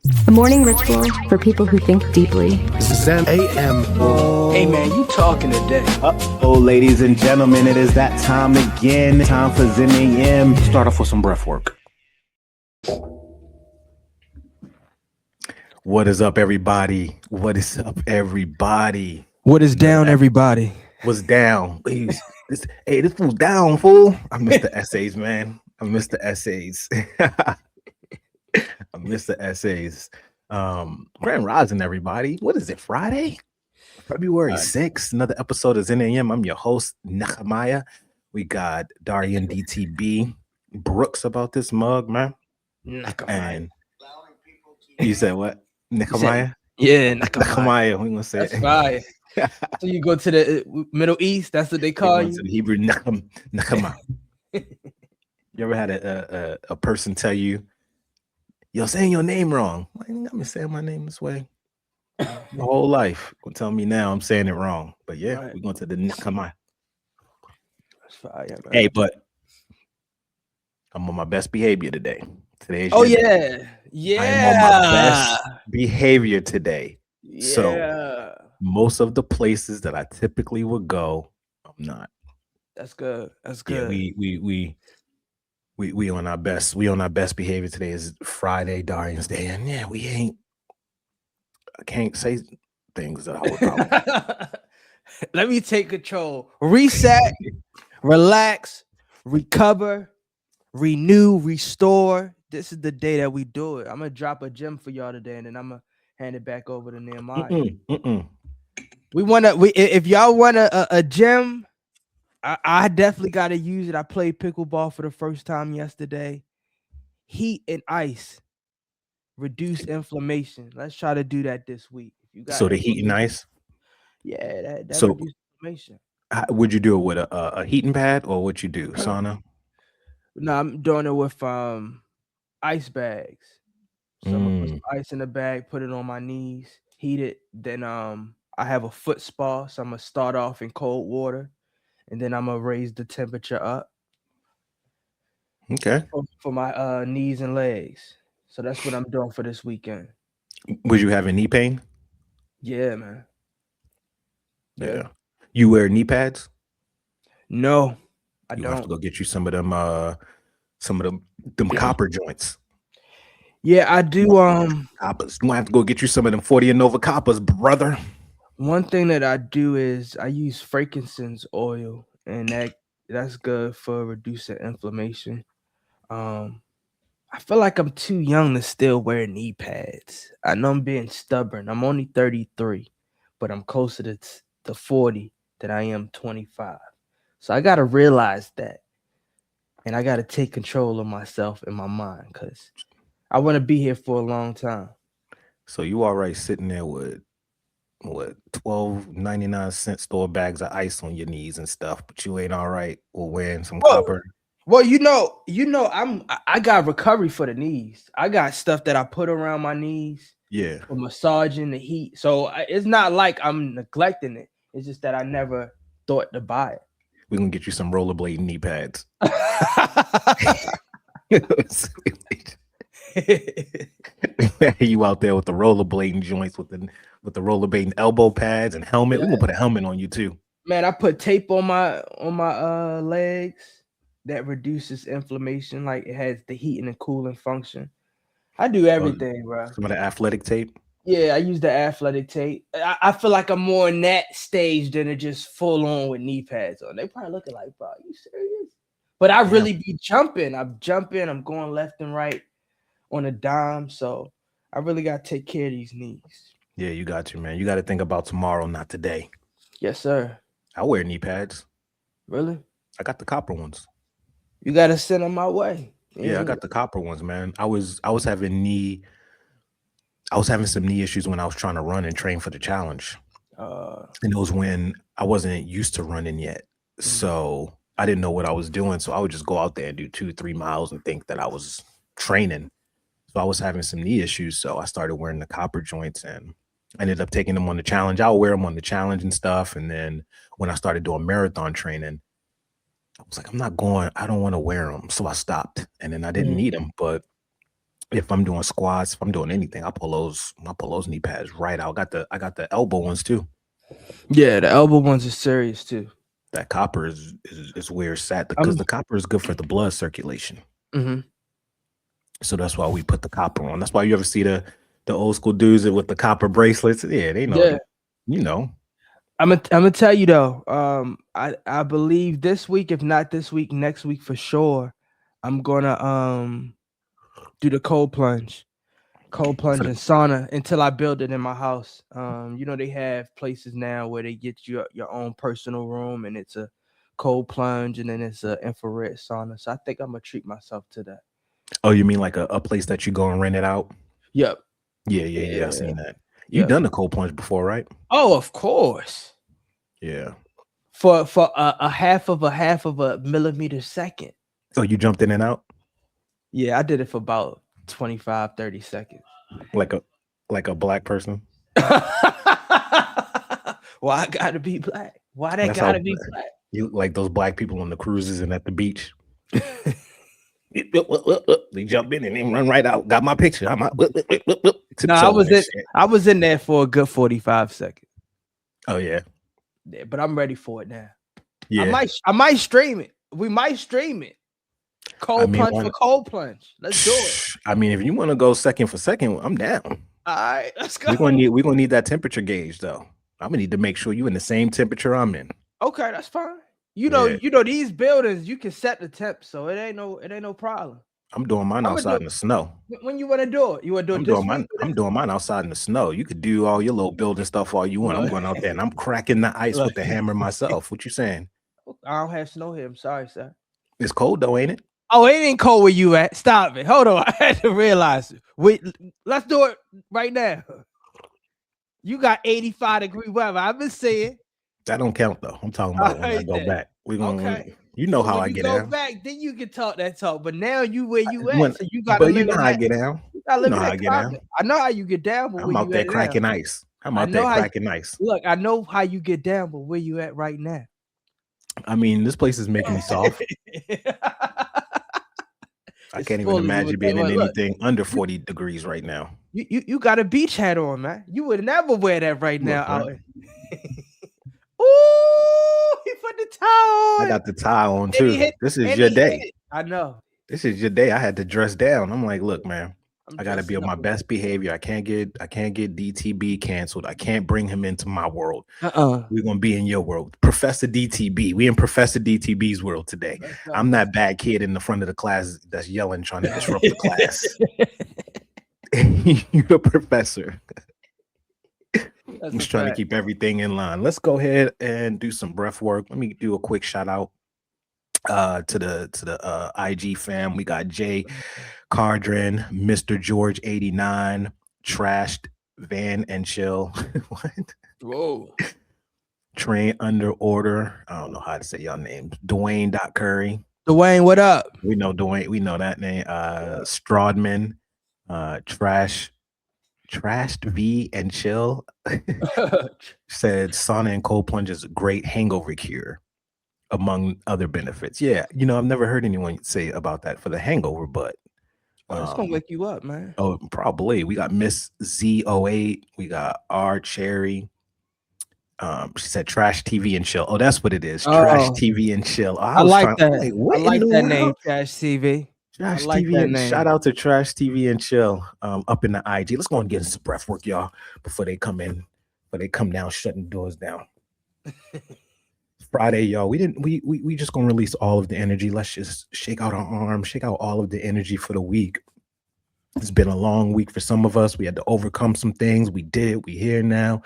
A morning ritual for people who think deeply. Zen AM. Hey man, you talking today? Oh, ladies and gentlemen, it is that time again. Time for Zen AM. Start off with some breath work. What is up, everybody? What is up, everybody? What is down, everybody? What's down? Please. This fool's down, fool. I missed the essays, man. I missed the essays. I missed the essays. Grand Rising, everybody. What is it, Friday? February 6th, another episode of Zen AM. I'm your host, Nehemiah. We got Darian DTB Brooks about this mug, man. And you said what? Nehemiah? Yeah, Nehemiah. We gonna say that's it. right. So you go to the Middle East, that's what they call you? To the Hebrew Nehemiah. You ever had a person tell you, you're saying your name wrong? I ain't got me saying my name this way my whole life. Gonna tell me now I'm saying it wrong. But yeah, Right. we're going to the Nehemiah. That's fire, man. Hey, but I'm on my best behavior today. Today's Oh your day. yeah. I'm on my best behavior today. Yeah. So most of the places that I typically would go, I'm not. That's good. That's Yeah, good. we on our best. We on our best behavior today. Is Friday, Darian's Day, and yeah, I can't say things that I would probably. Let me take control. Reset, relax, recover, renew, restore. This is the day that we do it. I'm gonna drop a gem for y'all today, and then I'm gonna hand it back over to Nehemiah. If y'all want a gem, I definitely gotta use it. I played pickleball for the first time yesterday. Heat and ice reduce inflammation. Let's try to do that this week. If you got So the heat and ice. yeah, that So- reduces inflammation. Would you do it with a heating pad, or what you do, sauna? No, I'm doing it with ice bags. So I'm gonna put some ice in the bag, put it on my knees, heat it. Then I have a foot spa, so I'm gonna start off in cold water, and then I'm gonna raise the temperature up Okay. for my knees and legs. So that's what I'm doing for this weekend. Would you have knee pain? Yeah, man. Yeah. You wear knee pads? No, I You don't. have to go get you some of them copper joints. Yeah, I do. Coppers. You might have to go get you some of them 40 and Nova coppers, brother. One thing that I do is I use frankincense oil, and that's good for reducing inflammation. I feel like I'm too young to still wear knee pads. I know I'm being stubborn. I'm only 33, but I'm closer to 40 than I am 25. So I got to realize that. And I got to take control of myself and my mind, because I want to be here for a long time. So you all right sitting there with what 12.99 store bags of ice on your knees and stuff, but you ain't all right with wearing some Whoa. copper. Well, I got recovery for the knees. I got stuff that I put around my knees Yeah. for massaging the heat. So it's not like I'm neglecting it. It's just that I never thought to buy We're gonna get you some rollerblade knee pads. it. You out there with the rollerblading joints with the rollerblading elbow pads and helmet. We're gonna put a helmet on you too. Man, I put tape on my legs that reduces inflammation. Like, it has the heating and cooling function. I do everything, bro. Some of the athletic tape. Yeah, I use the athletic tape. I feel like I'm more in that stage than to just full on with knee pads on. They probably looking like, bro, are you serious? But I really be jumping. I'm jumping. I'm going left and right on a dime. So I really got to take care of these knees. Yeah, you got you, man. You got to think about tomorrow, not today. Yes, sir. I wear knee pads. Really? I got the copper ones. You got to send them my way. Yeah, I got the copper ones, man. I was having some knee issues when I was trying to run and train for the challenge. And it was when I wasn't used to running yet. So I didn't know what I was doing. So I would just go out there and do 2-3 miles and think that I was training. So I was having some knee issues. So I started wearing the copper joints and I ended up taking them on the challenge. I'll wear them on the challenge and stuff. And then when I started doing marathon training, I was like, I don't want to wear them. So I stopped, and then I didn't need them. But If I'm doing squats, if I'm doing anything, I pull those knee pads right out. I got the elbow ones too. Yeah, the elbow ones are serious too. That copper is where it's at because the copper is good for the blood circulation. Mm-hmm. So that's why we put the copper on. That's why you ever see the old school dudes with the copper bracelets. Yeah, they know. Yeah. You know. I'm gonna tell you though. I believe this week, if not this week, next week for sure, I'm gonna do the cold plunge and sauna until I build it in my house. They have places now where they get you your own personal room, and it's a cold plunge, and then it's an infrared sauna. So I think I'm gonna treat myself to that. Oh, you mean like a place that you go and rent it out? Yep. Yeah. I've seen that. You've done the cold plunge before, right? Oh, of course. Yeah. For a half of a millimeter second. So you jumped in and out? Yeah, I did it for about 25, 30 seconds. Like a black person? Why I gotta be black? Why that gotta be black? You like those black people on the cruises and at the beach. They jump in and then run right out. Got my picture. I was in there for a good 45 seconds. Oh yeah. Yeah, but I'm ready for it now. Yeah. I might stream it. We might stream it. Cold plunge. Let's do it. I mean, if you want to go second for second, I'm down. All right, let's go. We're gonna need that temperature gauge though. I'm gonna need to make sure you in the same temperature I'm in. Okay, that's fine. You know these buildings, you can set the temp, so it ain't no problem. I'm doing mine outside in the snow. When you want to do it? You want to do it I'm doing mine outside in the snow. You could do all your little building stuff all you want. I'm going out there and I'm cracking the ice with the hammer myself. What you saying? I don't have snow here. I'm sorry, sir. It's cold though, ain't it? Oh, it ain't cold where you at. Stop it. Hold on. I had to realize it. Wait, let's do it right now. You got 85-degree weather. I've been saying. That don't count though. I'm talking about when I go back. We're gonna you know how I get down. Back, then you can talk that talk. But now you where you at. So you gotta live how I get down. You know how I get down. I know how you get down, but I'm out there cracking ice. I'm out there cracking ice. Look, I know how you get down, but where you at right now? I mean, this place is making me soft. I can't even imagine being in anything under 40 degrees right now. You got a beach hat on, man. You would never wear that right now. Out. Ooh, he put the tie on. I got the tie on too. This is your day. I know. This is your day. I had to dress down. I'm like, look, man, I gotta be on my best behavior. I can't get DTB canceled. I can't bring him into my world. We're gonna be in your world. Professor DTB. We in Professor DTB's world today. I'm that bad kid in the front of the class that's yelling, trying to disrupt the class. You're the professor. I'm just trying to keep everything in line. Let's go ahead and do some breath work. Let me do a quick shout out to the IG fam. We got Jay Cardrin, Mr. George 89, Trashed Van and Chill. What? Whoa. Train Under Order. I don't know how to say y'all names. Dwayne Curry. Dwayne, what up? We know Dwayne. We know that name. Strodman. Trashed V and Chill said sauna and cold plunge is a great hangover cure, among other benefits. Yeah, I've never heard anyone say about that for the hangover, but it's gonna wake you up, man. Oh, probably. We got Miss Z08. We got R Cherry. She said Trash TV and Chill. Oh, that's what it is. Trash TV and Chill. I like that. I like that name, Trash TV. Trash TV and shout out to Trash TV and Chill up in the IG. Let's go and get into some breath work, y'all, before they come down, shutting doors down. Friday, y'all. We just gonna release all of the energy. Let's just shake out our arms, shake out all of the energy for the week. It's been a long week for some of us. We had to overcome some things. We did. We here now.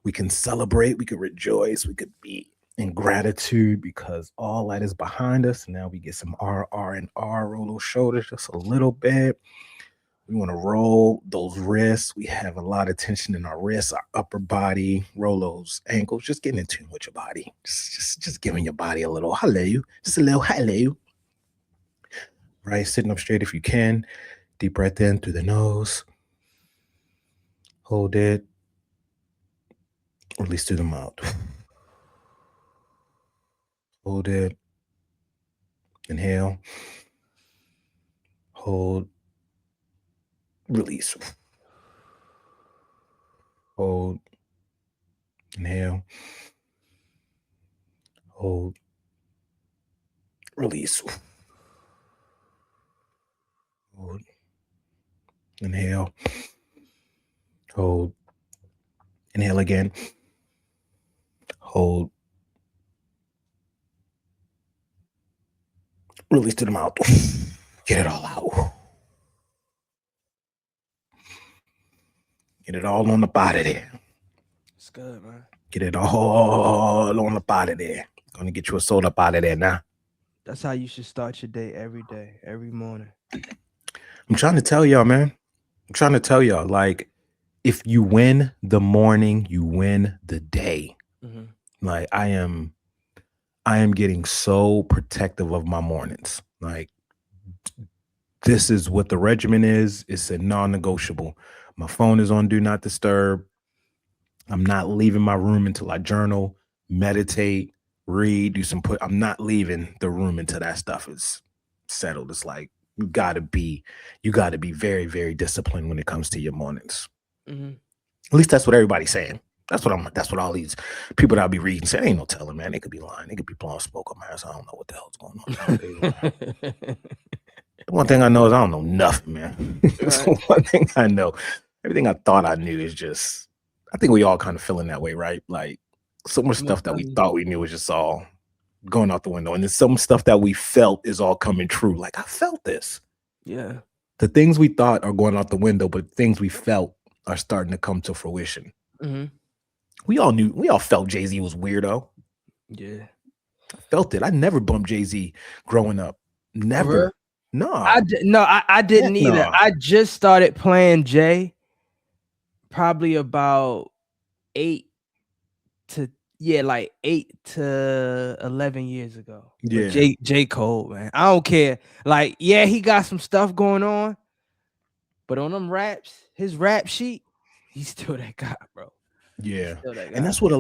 We can celebrate. We can rejoice. We could be in gratitude because all that is behind us. Now we get some R, roll those shoulders just a little bit. We want to roll those wrists. We have a lot of tension in our wrists, our upper body. Roll those ankles. Just getting in tune with your body. Just giving your body a little hello. Just a little hello. Right, sitting up straight if you can. Deep breath in through the nose. Hold it. Release through the mouth. Hold it. Inhale. Hold. release. Hold, inhale, hold, release. Hold, inhale, hold, inhale again, hold, release to the mouth. Get it all out. Get it all on the body there. It's good, man. Get it all on the body there. Gonna get you a soda up out of there now. That's how you should start your day, every morning. I'm trying to tell y'all, man. I'm trying to tell y'all, like, if you win the morning, you win the day. Mm-hmm. Like, I am getting so protective of my mornings. Like, this is what the regimen is. It's a non-negotiable. My phone is on do not disturb. I'm not leaving my room until I journal, meditate, read, do some I'm not leaving the room until that stuff is settled. It's like you gotta be very, very disciplined when it comes to your mornings. Mm-hmm. At least that's what everybody's saying. That's what all these people that I'll be reading say. Ain't no telling, man. They could be lying. They could be blowing smoke up my ass. I don't know what the hell's going on. The one thing I know is I don't know nothing, man. That's the one thing I know. Everything I thought I knew is just, I think we all kind of feeling that way, right? Like so much stuff that we thought we knew was just all going out the window. And then some stuff that we felt is all coming true. Like, I felt this. Yeah. The things we thought are going out the window, but things we felt are starting to come to fruition. Mm-hmm. We all felt Jay-Z was weirdo. Yeah. I felt it. I never bumped Jay-Z growing up. Never. No. I didn't either. No. I just started playing Jay probably about 8 to 11 years ago. Yeah. But J. Cole, man. I don't care. Like, yeah, he got some stuff going on, but on them raps, his rap sheet, he's still that guy, bro. Yeah. And that's what,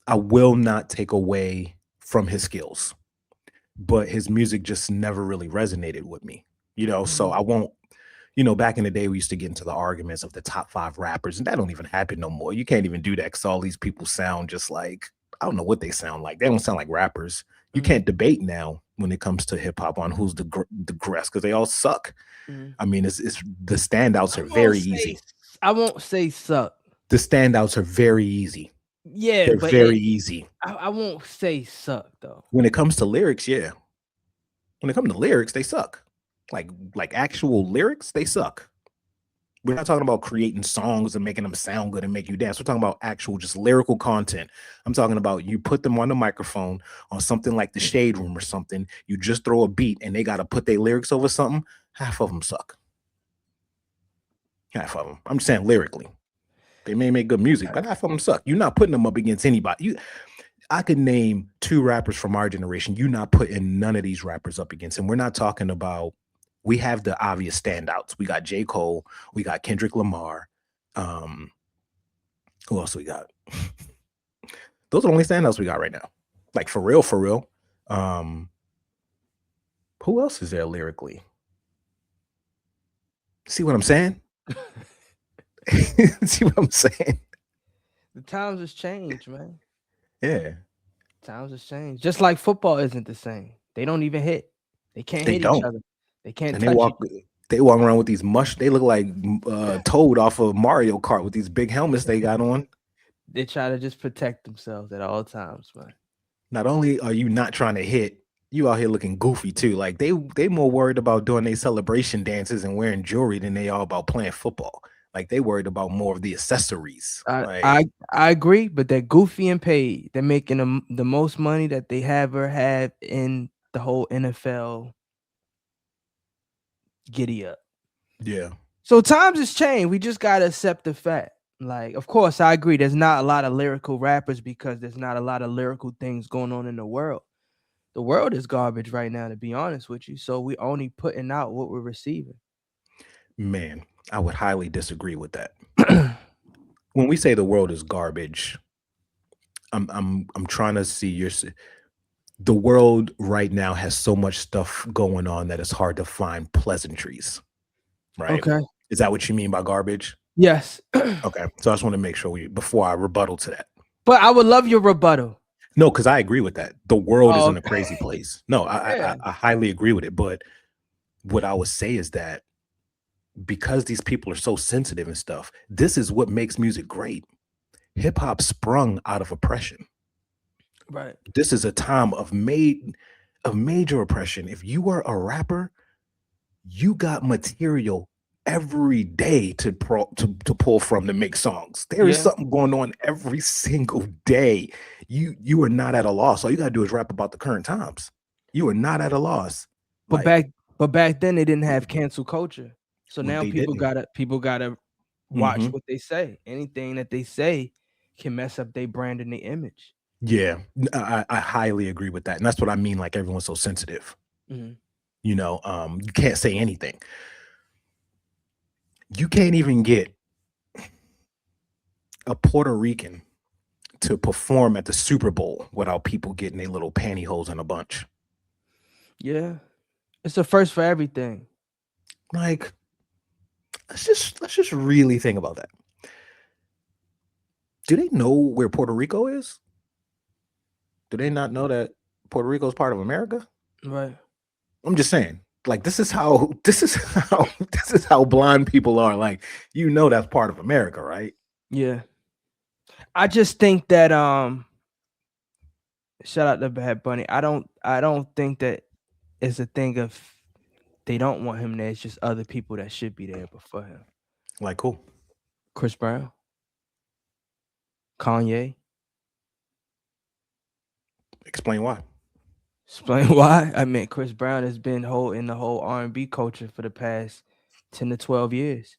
I will not take away from his skills, but his music just never really resonated with me, so I won't, back in the day, we used to get into the arguments of the top 5 rappers, and that don't even happen no more. You can't even do that because all these people sound just like, I don't know what they sound like. They don't sound like rappers. You can't debate now when it comes to hip hop on who's the best because they all suck. I mean, it's the standouts are very easy. I won't say suck. The standouts are very easy. Yeah, they're but very easy. I won't say suck though. When it comes to lyrics, yeah. When it comes to lyrics, they suck. Like actual lyrics, they suck. We're not talking about creating songs and making them sound good and make you dance. We're talking about actual just lyrical content. I'm talking about you put them on the microphone on something like the Shade Room or something. You just throw a beat and they got to put their lyrics over something. Half of them suck. Half of them. I'm just saying lyrically. They may make good music, but half of them suck. You're not putting them up against anybody. I could name 2 rappers from our generation. You're not putting none of these rappers up against him. We're not talking about, we have the obvious standouts. We got J. Cole. We got Kendrick Lamar. Who else we got? Those are the only standouts we got right now. Like, for real, for real. Who else is there lyrically? See what I'm saying? See what I'm saying? The times has changed, man. Yeah. Times has changed. Just like football isn't the same. They don't even hit. They can't hit each other. They can't touch they walk around with these they look like Toad off of Mario Kart with these big helmets they got on. They try to just protect themselves at all times, man. Not only are you not trying to hit, you out here looking goofy too. Like they more worried about doing their celebration dances and wearing jewelry than they are about playing football. Like they worried about more of the accessories. I agree, but they're goofy and paid. They're making the most money that they ever had in the whole NFL giddy up. Yeah. So times has changed. We just gotta accept the fact. Like, of course, I agree. There's not a lot of lyrical rappers because there's not a lot of lyrical things going on in the world. The world is garbage right now, to be honest with you. So we're only putting out what we're receiving. Man, I would highly disagree with that. When we say the world is garbage, I'm trying to see the world right now has so much stuff going on that it's hard to find pleasantries. right? Okay. Is that what you mean by garbage? Yes. Okay. So I just want to make sure before I rebuttal to that. But I would love your rebuttal. No, because I agree with that. The world is in a okay. crazy place. No, Yeah. I highly agree with it. But what I would say is that because these people are so sensitive and stuff, this is what makes music great. Hip hop sprung out of oppression. Right. This is a time of major oppression. If you were a rapper, you got material every day to pull from to make songs. There is something going on every single day. You are not at a loss. All you gotta do is rap about the current times. You are not at a loss. But back then they didn't have cancel culture. So now people gotta watch what they say. Anything that they say can mess up their brand and their image. Yeah, I highly agree with that. And that's what I mean. Like everyone's so sensitive. Mm-hmm. You know, you can't say anything. You can't even get a Puerto Rican to perform at the Super Bowl without people getting their little pantyhose in a bunch. Yeah. It's a first for everything. Like, let's just really think about that. Do they know where Puerto Rico is? Do they not know that Puerto Rico is part of America? Right. I'm just saying, like, this is how blind people are. Like, you know, that's part of America, right? Yeah. I just think that shout out to Bad Bunny. I don't think that it's a thing of they don't want him there. It's just other people that should be there before him. Like who? Chris Brown, Kanye. Explain why. Explain why. I mean, Chris Brown has been in the whole R&B culture for the past 10 to 12 years.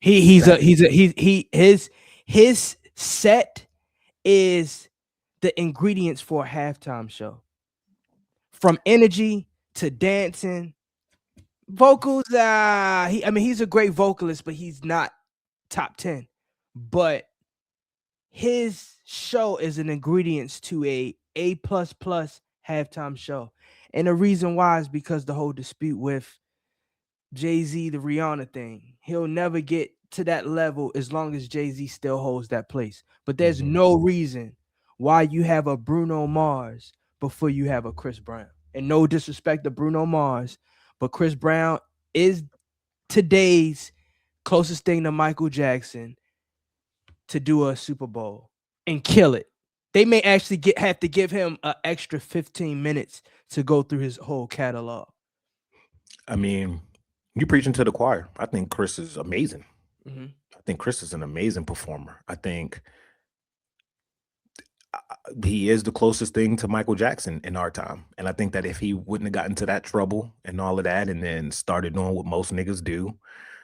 His set is the ingredients for a halftime show. From energy to dancing, vocals. He's a great vocalist, but he's not top 10. But his show is an ingredients to a A++ halftime show. And the reason why is because the whole dispute with Jay-Z, the Rihanna thing. He'll never get to that level as long as Jay-Z still holds that place. But there's no reason why you have a Bruno Mars before you have a Chris Brown. And no disrespect to Bruno Mars, but Chris Brown is today's closest thing to Michael Jackson to do a Super Bowl and kill it. They may actually have to give him an extra 15 minutes to go through his whole catalog. I mean, you're preaching to the choir. I think Chris is amazing. Mm-hmm. I think Chris is an amazing performer. I think he is the closest thing to Michael Jackson in our time. And I think that if he wouldn't have gotten into that trouble and all of that, and then started doing what most niggas do,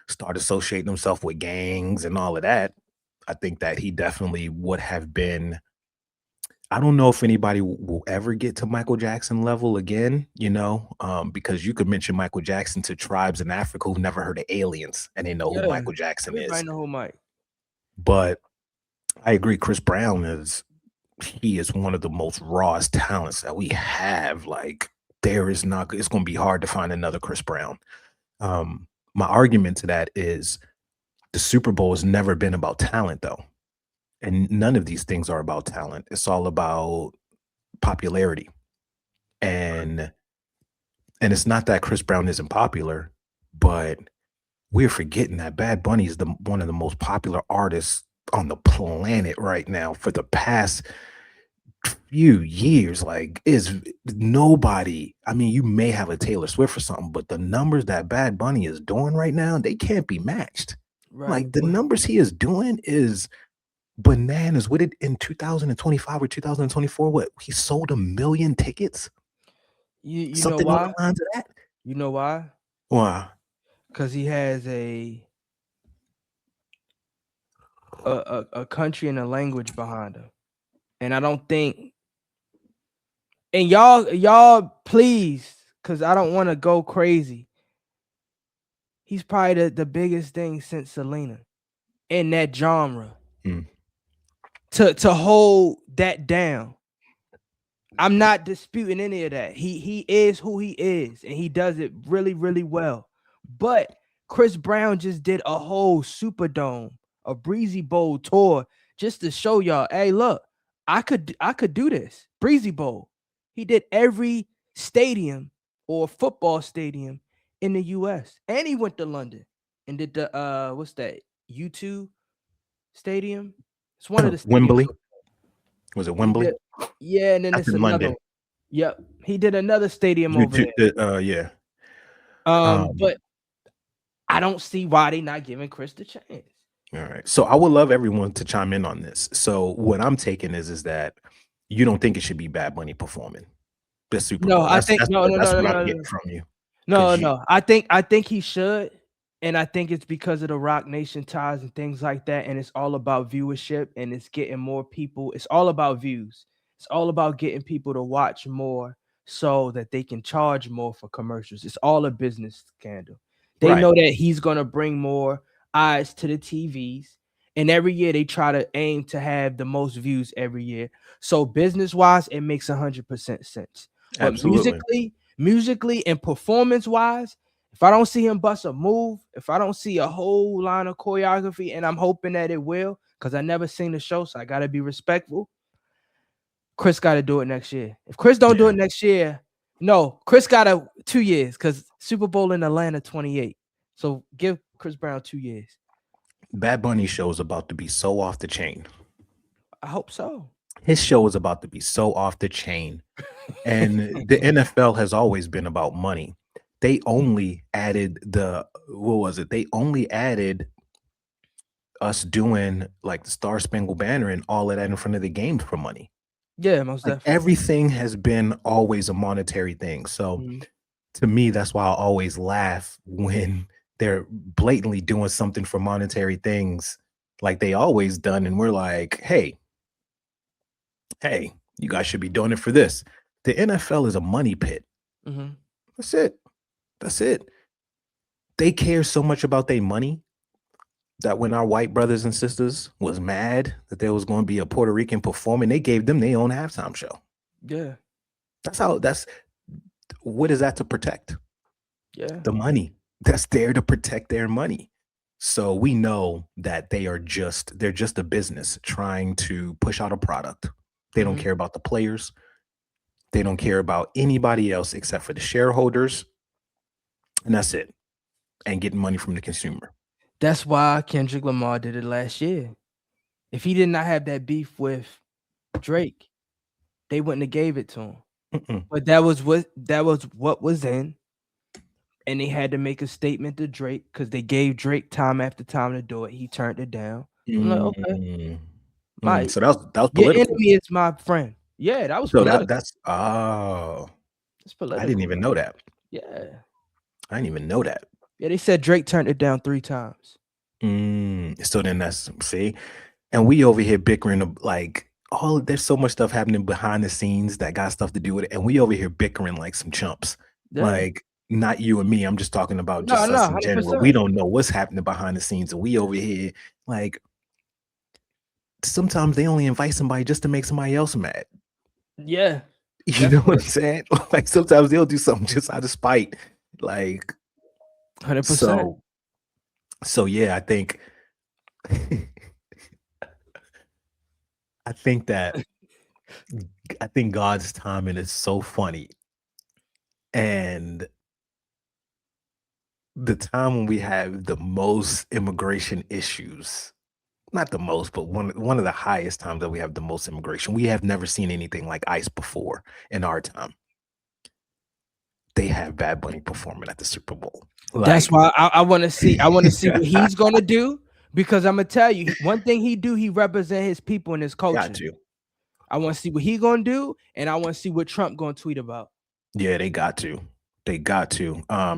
start associating himself with gangs and all of that, I think that he definitely would have been. I don't know if anybody will ever get to Michael Jackson level again, you know, because you could mention Michael Jackson to tribes in Africa who've never heard of aliens and they know who Michael Jackson is. I know who Mike. But I agree, Chris Brown is one of the most rawest talents that we have. Like, it's going to be hard to find another Chris Brown. My argument to that is the Super Bowl has never been about talent, though. And none of these things are about talent. It's all about popularity. And it's not that Chris Brown isn't popular, but we're forgetting that Bad Bunny is one of the most popular artists on the planet right now for the past few years. Like, is nobody, I mean, you may have a Taylor Swift or something, but the numbers that Bad Bunny is doing right now, they can't be matched. Right. Like, the numbers he is doing is bananas. With it in 2025 or 2024, what, he sold 1 million tickets? You something know why? along the lines of that? You know why? Why? Because he has a country and a language behind him. And I don't think, and y'all please, because I don't want to go crazy. He's probably the biggest thing since Selena in that genre. To hold that down. I'm not disputing any of that. He is who he is, and he does it really, really well. But Chris Brown just did a whole Superdome, a Breezy Bowl tour just to show y'all, hey, look, I could do this. Breezy Bowl. He did every stadium or football stadium in the US. And he went to London and did the what's that? U2 stadium. It's one of the stadiums. Wembley. Was it He Wembley? did- yeah, and then That's it's in another London. one. Yep. He did another stadium over there. Yeah. But I don't see why they not giving Chris the chance. All right. So I would love everyone to chime in on this. So what I'm taking is that you don't think it should be Bad Bunny performing the Super No, Bowl. I think That's no. what I'm getting from you. No. I think he should, and I think it's because of the Rock Nation ties and things like that, and it's all about viewership, and it's getting more people. It's all about views. It's all about getting people to watch more so that they can charge more for commercials. It's all a business scandal. They Right. know that he's gonna bring more eyes to the TVs, and every year they try to aim to have the most views every year. So business-wise, it makes 100% sense. But Absolutely. musically and performance-wise, if I don't see him bust a move, if I don't see a whole line of choreography, and I'm hoping that it will, because I never seen the show, so I gotta be respectful. Chris got to do it next year. If Chris don't do it next year, no, Chris got 2 years because Super Bowl in Atlanta 28. So give Chris Brown 2 years. Bad Bunny show is about to be so off the chain. I hope so. His show is about to be so off the chain. And the NFL has always been about money. They only added They only added us doing like the Star Spangled Banner and all of that in front of the games for money. Yeah, most Like, definitely. everything has been always a monetary thing. So to me, that's why I always laugh when they're blatantly doing something for monetary things like they always done. And we're like, hey, you guys should be doing it for this. The NFL is a money pit. That's it. They care so much about their money that when our white brothers and sisters was mad that there was going to be a Puerto Rican performing, they gave them their own halftime show. Yeah. What is that to protect? Yeah. The money. That's there to protect their money. So we know that they're just a business trying to push out a product. They don't care about the players. They don't care about anybody else except for the shareholders. And that's it. And getting money from the consumer. That's why Kendrick Lamar did it last year. If he did not have that beef with Drake, they wouldn't have gave it to him. But that was what was in. And they had to make a statement to Drake because they gave Drake time after time to do it. He turned it down. I'm like, okay. So that was Your political. enemy is my friend. Yeah, that was So political. that's It's political. I didn't even know that. Yeah. I didn't even know that. Yeah, they said Drake turned it down 3 times. So then and we over here bickering like, there's so much stuff happening behind the scenes that got stuff to do with it, and we over here bickering like some chumps. Yeah. Like, not you and me. I'm just talking about us in general. 100%. We don't know what's happening behind the scenes, and we over here like. Sometimes they only invite somebody just to make somebody else mad. Yeah. You know what I'm saying? Like, sometimes they'll do something just out of spite. Like, 100%. So yeah, I think God's timing is so funny. And the time when we have the most immigration issues, not the most, but one of the highest times that we have the most immigration. We have never seen anything like ICE before in our time. They have Bad Bunny performing at the Super Bowl. That's why I want to see. I want to see what he's gonna do, because I'm gonna tell you one thing he do. He represent his people and his culture. Got to. I want to see what he gonna do, and I want to see what Trump gonna tweet about. Yeah, they got to.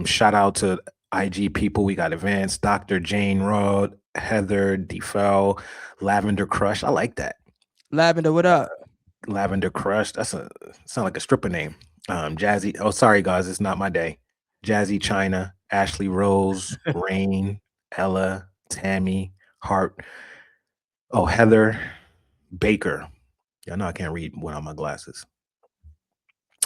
Shout out to IG people. We got Advanced, Dr. Jane Rod, Heather DeFell, Lavender Crush. I like that. Lavender, what up? Lavender Crush. Sound like a stripper name. Jazzy. Oh, sorry guys, it's not my day. Jazzy China, Ashley Rose, Rain, Ella, Tammy, Hart. Oh, Heather Baker. Y'all know I can't read without my glasses.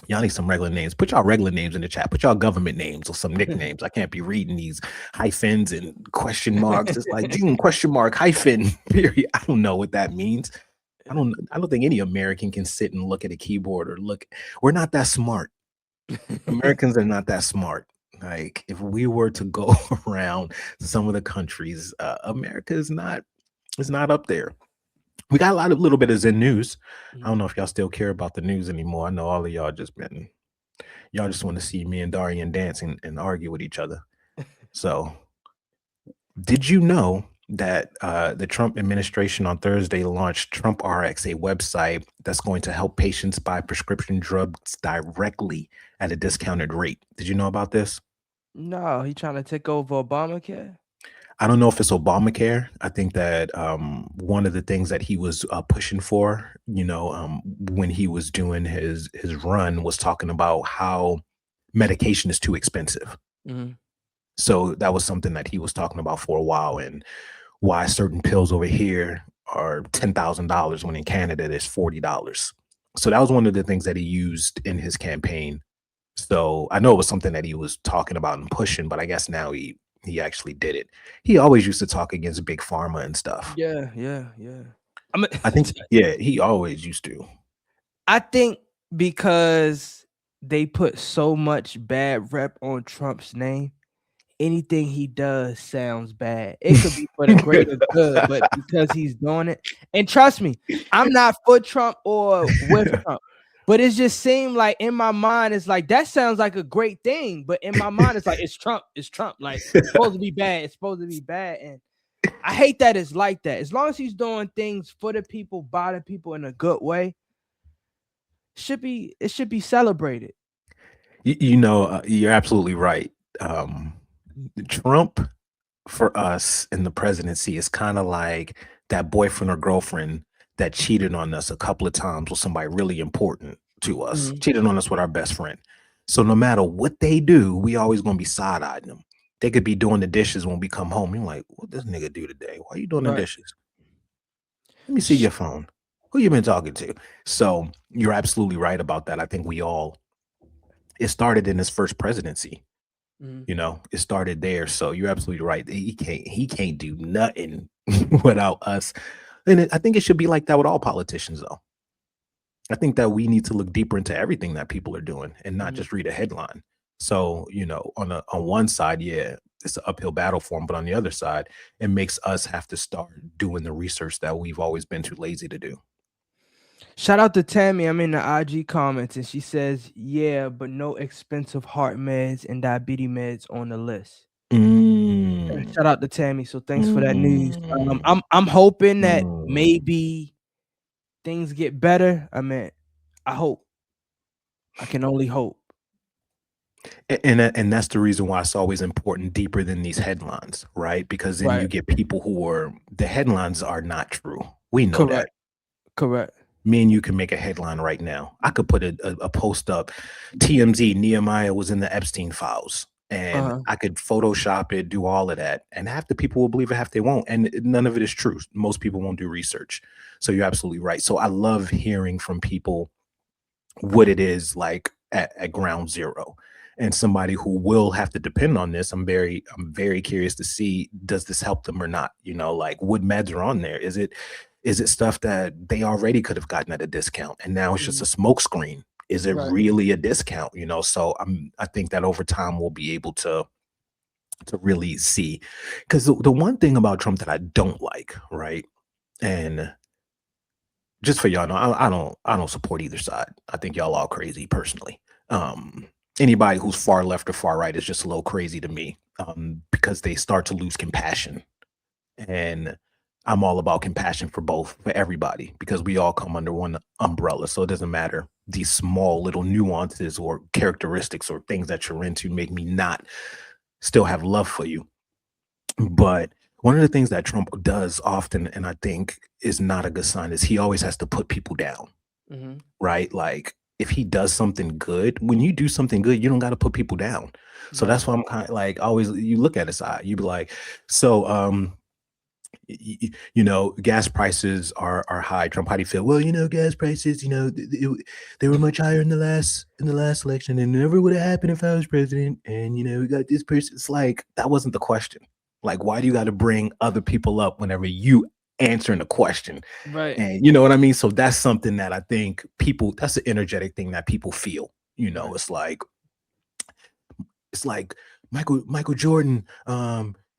Y'all need some regular names. Put y'all regular names in the chat. Put y'all government names or some nicknames. I can't be reading these hyphens and question marks. It's like June question mark hyphen period. I don't know what that means. I don't think any American can sit and look at a keyboard or look. We're not that smart. Americans are not that smart. Like if we were to go around some of the countries, America is not up there. We got a little bit of Zen news. I don't know if y'all still care about the news anymore. I know all of y'all just want to see me and Darian dance and argue with each other. So did you know that the Trump administration on Thursday launched Trump RX, a website that's going to help patients buy prescription drugs directly at a discounted rate? Did you know about this? No, he trying to take over Obamacare. I don't know if it's Obamacare. I think that one of the things that he was pushing for, when he was doing his run, was talking about how medication is too expensive. Mm-hmm. So that was something that he was talking about for a while, and why certain pills over here are $10,000 when in Canada there's $40. So that was one of the things that he used in his campaign. So I know it was something that he was talking about and pushing, but I guess now he actually did it. He always used to talk against big pharma and stuff. Yeah. I think, yeah, he always used to. I think because they put so much bad rep on Trump's name, anything he does sounds bad. It could be for the greater good, but because he's doing it, and trust me, I'm not for Trump or with Trump. But it just seemed like in my mind, it's like that sounds like a great thing. But in my mind, it's like it's Trump. Like it's supposed to be bad. It's supposed to be bad. And I hate that it's like that. As long as he's doing things for the people, by the people in a good way, it should be celebrated. You're absolutely right. Trump for us in the presidency is kind of like that boyfriend or girlfriend that cheated on us a couple of times with somebody really important to us, cheated on us with our best friend. So no matter what they do, we always going to be side-eyeing them. They could be doing the dishes when we come home. You're like, what this nigga do today? Why are you doing the dishes? Let me see your phone. Who you been talking to? So you're absolutely right about that. I think it started in his first presidency. It started there. So you're absolutely right. He can't do nothing without us. And I think it should be like that with all politicians, though. I think that we need to look deeper into everything that people are doing and not just read a headline. So, on one side, yeah, it's an uphill battle for them. But on the other side, it makes us have to start doing the research that we've always been too lazy to do. Shout out to Tammy. I'm in the IG comments and she says, yeah, but no expensive heart meds and diabetes meds on the list. Shout out to Tammy. So thanks for that news. I'm hoping that maybe things get better. I hope. I can only hope. And that's the reason why it's always important deeper than these headlines, right? Because then you get people the headlines are not true. We know that. Correct. Me and you can make a headline right now. I could put a post up. TMZ, Nehemiah was in the Epstein files. And I could Photoshop it, do all of that. And half the people will believe it, half they won't. And none of it is true. Most people won't do research. So you're absolutely right. So I love hearing from people what it is like at ground zero. And somebody who will have to depend on this, I'm very curious to see, does this help them or not? Like what meds are on there? Is it stuff that they already could have gotten at a discount and now it's just a smoke screen? Is it really a discount? So I think that over time we'll be able to really see, because the one thing about Trump that I don't like, right? And just for y'all know, I don't support either side. I think y'all all crazy personally. Anybody who's far left or far right is just a little crazy to me, because they start to lose compassion. And I'm all about compassion for everybody, because we all come under one umbrella. So it doesn't matter. These small little nuances or characteristics or things that you're into make me not still have love for you. But one of the things that Trump does often, and I think is not a good sign, is he always has to put people down, right? Like if he does something good, when you do something good, you don't got to put people down. So that's why I'm kind of like, always, you look at his eye, you be like, so, you know, gas prices are high. Trump, how do you feel? Well, you know, gas prices, you know, they were much higher in the last election, and never would have happened if I was president. And you know, we got this person. It's like that wasn't the question. Like, why do you got to bring other people up whenever you answering a question? Right. And you know what I mean? So that's something that I think people. That's an energetic thing that people feel. You know, Right. it's like Michael Jordan.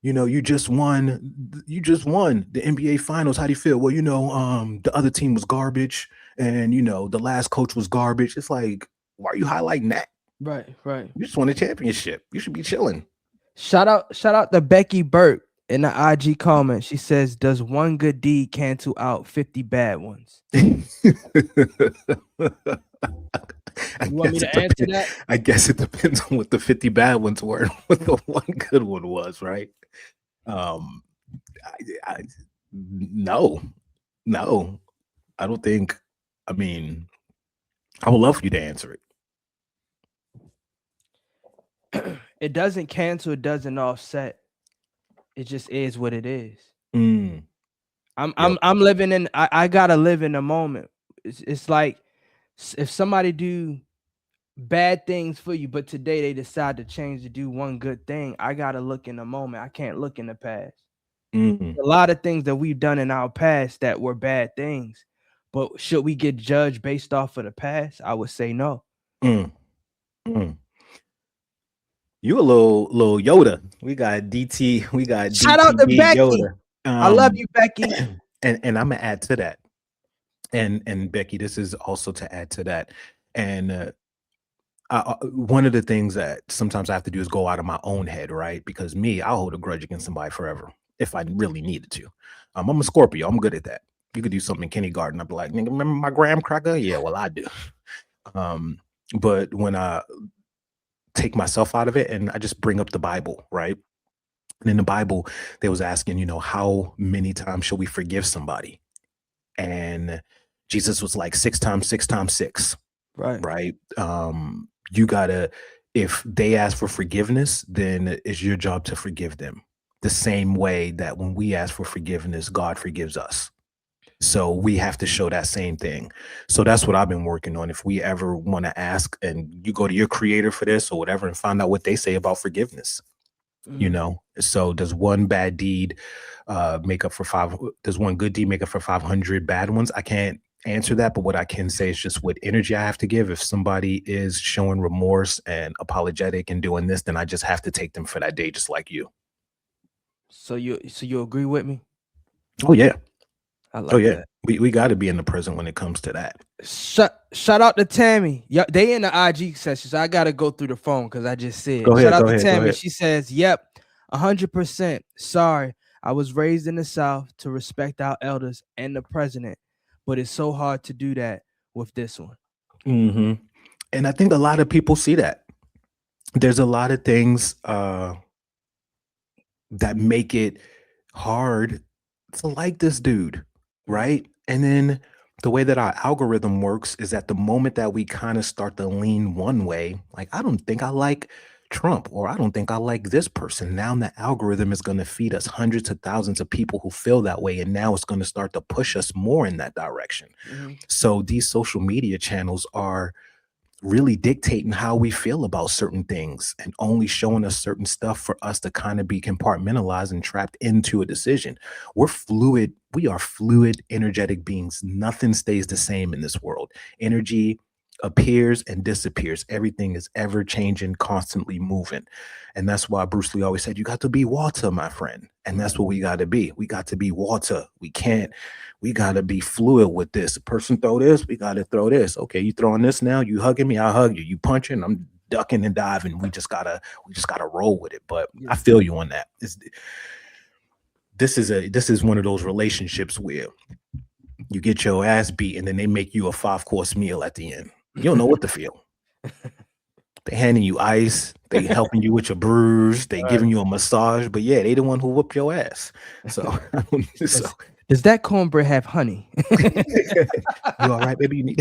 You know, you just won the NBA finals. How do you feel? Well, you know, the other team was garbage, and you know, the last coach was garbage. It's like, why are you highlighting that? Right. You just won a championship. You should be chilling. Shout out to Becky Burke in the IG comment. She says, "Does one good deed cancel out 50 bad ones?" You want me to answer that? I guess it depends on what the 50 bad ones were and what the one good one was, right? No, I don't think. I mean, I would love for you to answer it. It doesn't cancel. It doesn't offset. It just is what it is. Mm. I'm living in. I gotta live in the moment. It's like if somebody do bad things for you, but today they decide to change to do one good thing, I gotta look in the moment. I can't look in the past. Mm. A lot of things that we've done in our past that were bad things, but should we get judged based off of the past? I would say no. Mm. Mm. You a little Yoda. We got DT. We got shout out to Becky. Yoda. I love you, Becky. And I'm gonna add to that. And Becky, this is also to add to that. And one of the things that sometimes I have to do is go out of my own head, right? Because I'll hold a grudge against somebody forever if I really needed to. I'm a Scorpio. I'm good at that. You could do something in kindergarten. I'd be like, nigga, remember my graham cracker? Yeah, well, I do. But when I take myself out of it and I just bring up the Bible, right? And in the Bible, they was asking, you know, how many times should we forgive somebody? And Jesus was like 6 times 6 times 6. Right. You gotta, if they ask for forgiveness, then it's your job to forgive them the same way that when we ask for forgiveness, God forgives us. So we have to show that same thing. So that's what I've been working on. If we ever want to ask and you go to your creator for this or whatever and find out what they say about forgiveness, you know, so does one bad deed make up for does one good deed make up for 500 bad ones? I can't answer that, but what I can say is just what energy I have to give. If somebody is showing remorse and apologetic and doing this, then I just have to take them for that day, just like you. So you agree with me? Oh yeah. I like that. We got to be in the present when it comes to that. Shout out to Tammy. Yeah, they in the IG session, so I gotta go through the phone because I just said. Shout out to Tammy. She says, "Yep, 100%. Sorry, I was raised in the South to respect our elders and the president, but it's so hard to do that with this one." Mm-hmm. And I think a lot of people see that. There's a lot of things that make it hard to like this dude, right? And then the way that our algorithm works is at the moment that we kind of start to lean one way, like, I don't think I like Trump, or I don't think I like this person. Now the algorithm is going to feed us hundreds of thousands of people who feel that way. And now it's going to start to push us more in that direction. So these social media channels are really dictating how we feel about certain things and only showing us certain stuff for us to kind of be compartmentalized and trapped into a decision. We're fluid. We are fluid, energetic beings. Nothing stays the same in this world. Energy appears and disappears. Everything is ever changing, constantly moving. And that's why Bruce Lee always said, you got to be water, my friend. And that's what we got to be. We got to be water. We got to be fluid with this. A person throw this, we got to throw this. Okay, you throwing this now, you hugging me, I hug you. You punching, I'm ducking and diving. We just gotta roll with it. But I feel you on that. This is one of those relationships where you get your ass beat and then they make you a 5-course meal at the end. You don't know what to feel. They handing you ice, they helping you with your bruise, they giving you a massage, but yeah, they the one who whoop your ass. So, does that cornbread have honey? You all right, baby? You need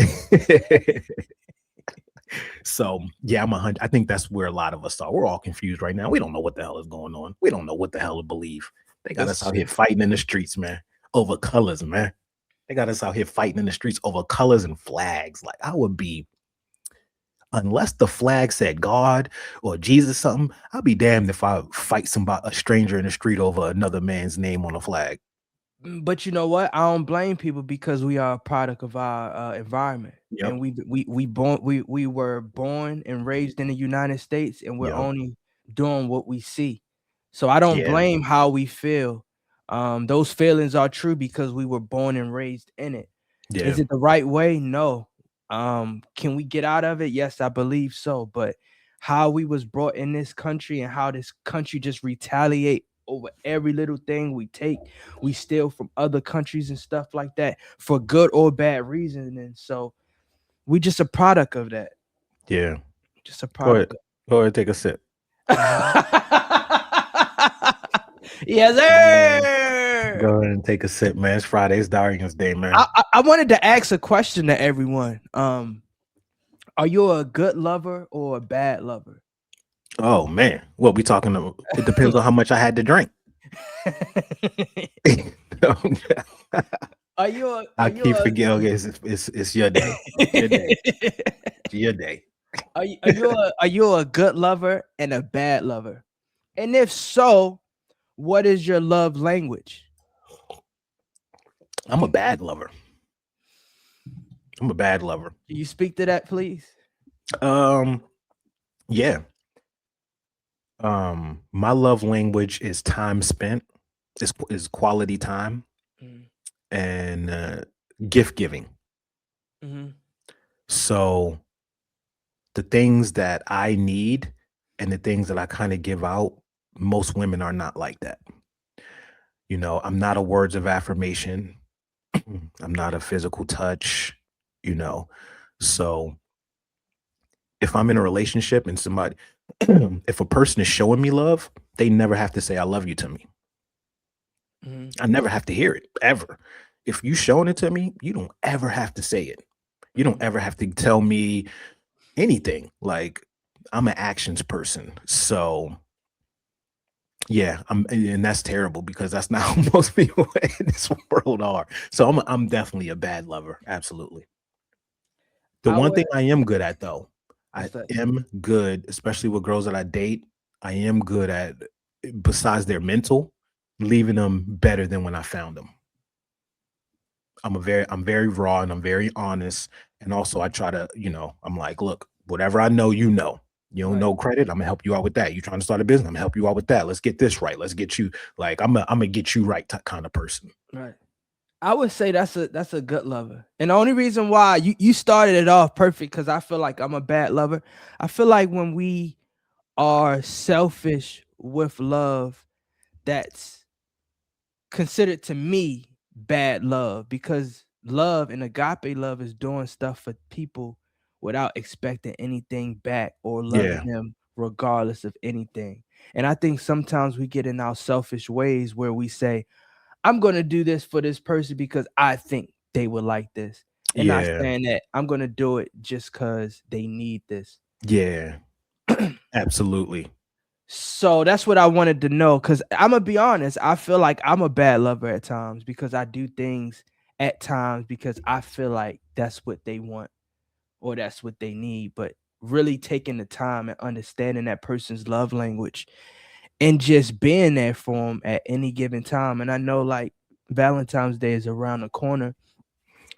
So yeah, I'm 100. I think that's where a lot of us are. We're all confused right now. We don't know what the hell is going on. We don't know what the hell to believe. They got us out here fighting in the streets, man, over colors, man. They got us out here fighting in the streets over colors and flags. Like, I would be, unless the flag said God or Jesus something, I'll be damned if I fight a stranger in the street over another man's name on a flag. But you know what? I don't blame people because we are a product of our environment, Yep. and we were born and raised in the United States, and we're Yep. only doing what we see. So I don't Yeah. blame how we feel. Those feelings are true because we were born and raised in it. Yeah. Is it the right way? No. Can we get out of it? Yes, I believe so. But how we was brought in this country and how this country just retaliate over every little thing we steal from other countries and stuff like that for good or bad reason. And so we just a product of that. Yeah. Just a product. Go ahead, take a sip. Yes, sir. Go ahead and take a sip, man. It's Friday. It's Darian's day, man. I wanted to ask a question to everyone. Are you a good lover or a bad lover? Oh man, what we talking about? It depends on how much I had to drink. I keep forgetting. Okay, it's your day. Your day. Your day. Are you a good lover and a bad lover? And if so, what is your love language? I'm a bad lover. Can you speak to that, please? Yeah. My love language is time spent, is quality time, and gift giving. So the things that I need and the things that I kind of give out, most women are not like that. You know, I'm not a words of affirmation. I'm not a physical touch, you know. So if I'm in a relationship and somebody, if a person is showing me love, they never have to say I love you to me. I never have to hear it, ever. If you showing it to me, you don't ever have to say it. You don't ever have to tell me anything. Like, I'm an actions person. So yeah, and that's terrible because that's not how most people in this world are. So I'm definitely a bad lover. Absolutely. The one thing I am good at, though, I am good, especially with girls that I date, I am good at, besides their mental, leaving them better than when I found them. I'm very raw and I'm very honest. And also I try to, you know, I'm like, look, whatever I know, you know. You don't know credit, I'm gonna help you out with that. You trying to start a business, I'm gonna help you out with that. Let's get this right. Let's get you, like, I'm gonna get you right kind of person. Right. I would say that's a good lover. And the only reason why you started it off perfect, because I feel like I'm a bad lover. I feel like when we are selfish with love, that's considered to me bad love, because love and agape love is doing stuff for people without expecting anything back or loving them regardless of anything. And I think sometimes we get in our selfish ways where we say, I'm going to do this for this person because I think they would like this. And not saying that I'm going to do it just because they need this. Yeah, absolutely. So that's what I wanted to know, because I'm going to be honest. I feel like I'm a bad lover at times because I do things at times because I feel like that's what they want or that's what they need. But really taking the time and understanding that person's love language and just being there for them at any given time. And I know, like, Valentine's Day is around the corner,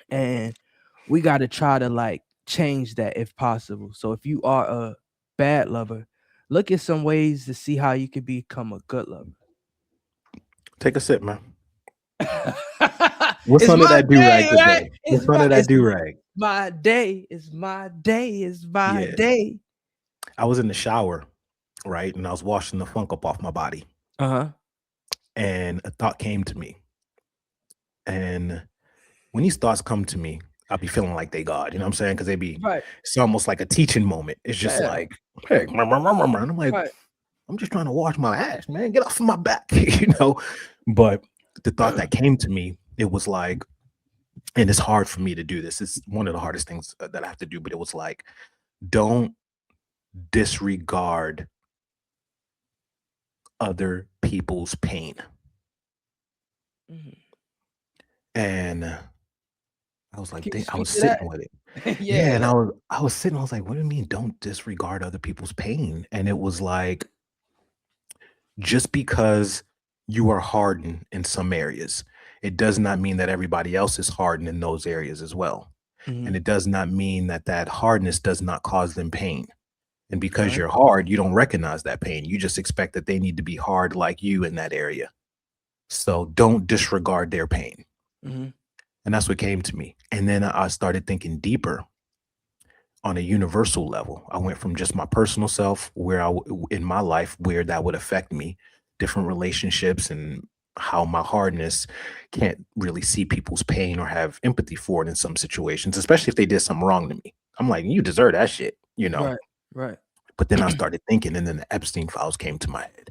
and we got to try to, like, change that if possible. So if you are a bad lover, look at some ways to see how you can become a good lover. Take a sip, man. What's under that do-rag today? What's under that do-rag? My day is my day is my day. I was in the shower, right? And I was washing the funk up off my body. And a thought came to me. And when these thoughts come to me, I'll be feeling like they God, you know what I'm saying? Because it's almost like a teaching moment. It's just like, hey, and I'm like, I'm just trying to wash my ass, man. Get off of my back, you know? But the thought that came to me, it was like, and it's hard for me to do this. It's one of the hardest things that I have to do, but it was like, don't disregard other people's pain. And I was like, Can you I was speak to sitting with it. that? Yeah, and Yeah. I was sitting, I was like, what do you mean don't disregard other people's pain? And it was like, just because you are hardened in some areas, it does not mean that everybody else is hardened in those areas as well. And it does not mean that that hardness does not cause them pain. And because Right. you're hard, you don't recognize that pain. You just expect that they need to be hard like you in that area. So don't disregard their pain. And that's what came to me. And then I started thinking deeper on a universal level. I went from just my personal self, where in my life, where that would affect me, different relationships, and how my hardness can't really see people's pain or have empathy for it in some situations, especially if they did something wrong to me. I'm like, you deserve that shit, you know? Right. Right. But then I started thinking, and then the Epstein files came to my head.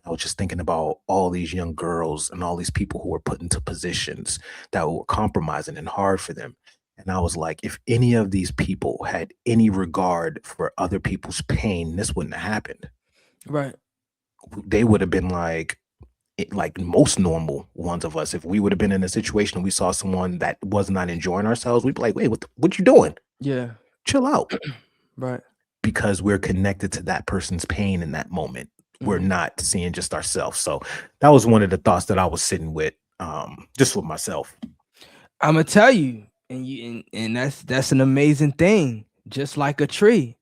I was just thinking about all these young girls and all these people who were put into positions that were compromising and hard for them. And I was like, if any of these people had any regard for other people's pain, this wouldn't have happened. Right. They would have been like most normal ones of us. If we would have been in a situation and we saw someone that was not enjoying ourselves, we'd be like, wait, what you doing? Yeah. Chill out. Right. Because we're connected to that person's pain in that moment. We're not seeing just ourselves. So that was one of the thoughts that I was sitting with, just with myself. I'm gonna tell you, and that's an amazing thing. Just like a tree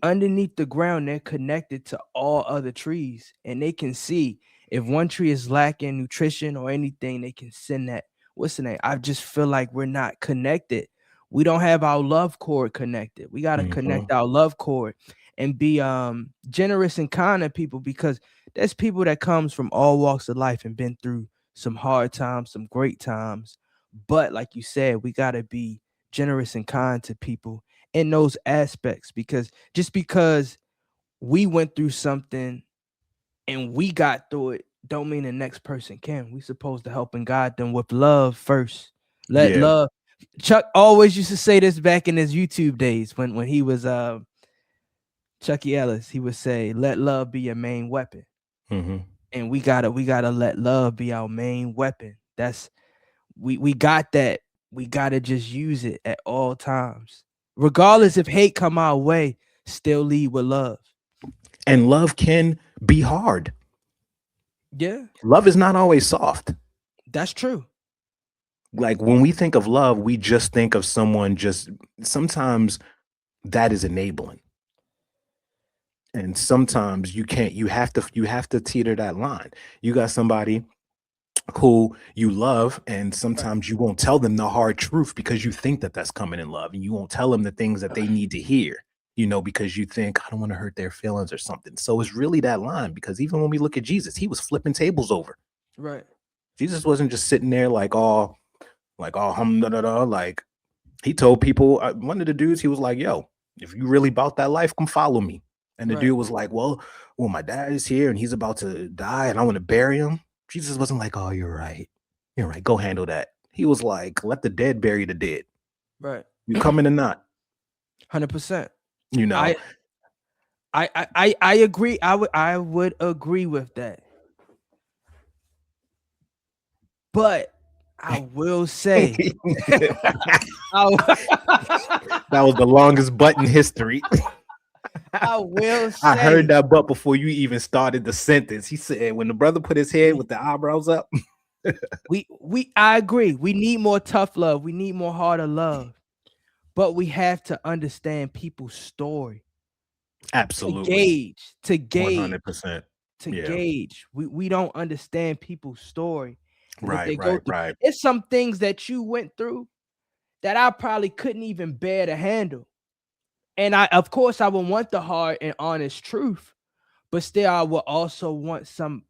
underneath the ground, they're connected to all other trees, and they can see if one tree is lacking nutrition or anything, they can send that. What's the name? I just feel like we're not connected. We don't have our love cord connected. We got to connect our love cord and be generous and kind to people, because there's people that comes from all walks of life and been through some hard times, some great times. But like you said, we got to be generous and kind to people in those aspects, because just because we went through something and we got through it don't mean the next person can. We supposed to help and guide them with love first. Let love. Chuck always used to say this back in his YouTube days when he was Chucky Ellis. He would say, let love be your main weapon. And we gotta let love be our main weapon. That's we got that. We gotta just use it at all times, regardless if hate come our way. Still lead with love. And love can be hard. Yeah, love is not always soft. That's true. Like when we think of love, we just think of someone. Just sometimes that is enabling, and sometimes you can't. You have to teeter that line. You got somebody who you love, and sometimes you won't tell them the hard truth because you think that that's coming in love, and you won't tell them the things that they need to hear, because you think, I don't want to hurt their feelings or something. So it's really that line, because even when we look at Jesus, he was flipping tables over. Right. Jesus wasn't just sitting there like he told people, one of the dudes, he was like, yo, if you really about that life, come follow me. And the dude was like, well, my dad is here and he's about to die and I want to bury him. Jesus wasn't like, oh, you're right. Go handle that. He was like, let the dead bury the dead. Right. You coming or not? 100%. I agree. I would agree with that. But I will say that was the longest butt in history. I will say, I heard that butt before you even started the sentence. He said when the brother put his head with the eyebrows up. I agree. We need more tough love. We need more harder love. But we have to understand people's story. Absolutely. To gauge. 100%. Gauge. We don't understand people's story. Right. It's some things that you went through that I probably couldn't even bear to handle. And of course I would want the hard and honest truth, but still I would also want some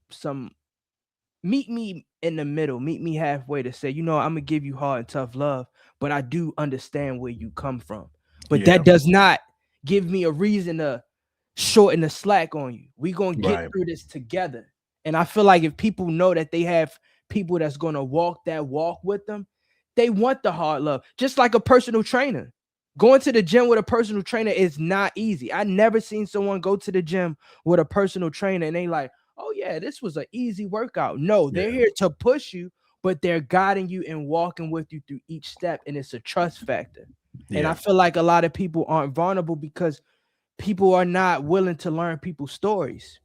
meet me in the middle, meet me halfway to say, I'm gonna give you hard and tough love, but I do understand where you come from. But that does not give me a reason to shorten the slack on you. We're gonna get through this together. And I feel like if people know that they have people that's gonna walk that walk with them, they want the hard love. Just like a personal trainer. Going to the gym with a personal trainer is not easy. I never seen someone go to the gym with a personal trainer and they like, oh yeah, this was an easy workout. No, they're here to push you, but they're guiding you and walking with you through each step, and it's a trust factor. And I feel like a lot of people aren't vulnerable because people are not willing to learn people's stories.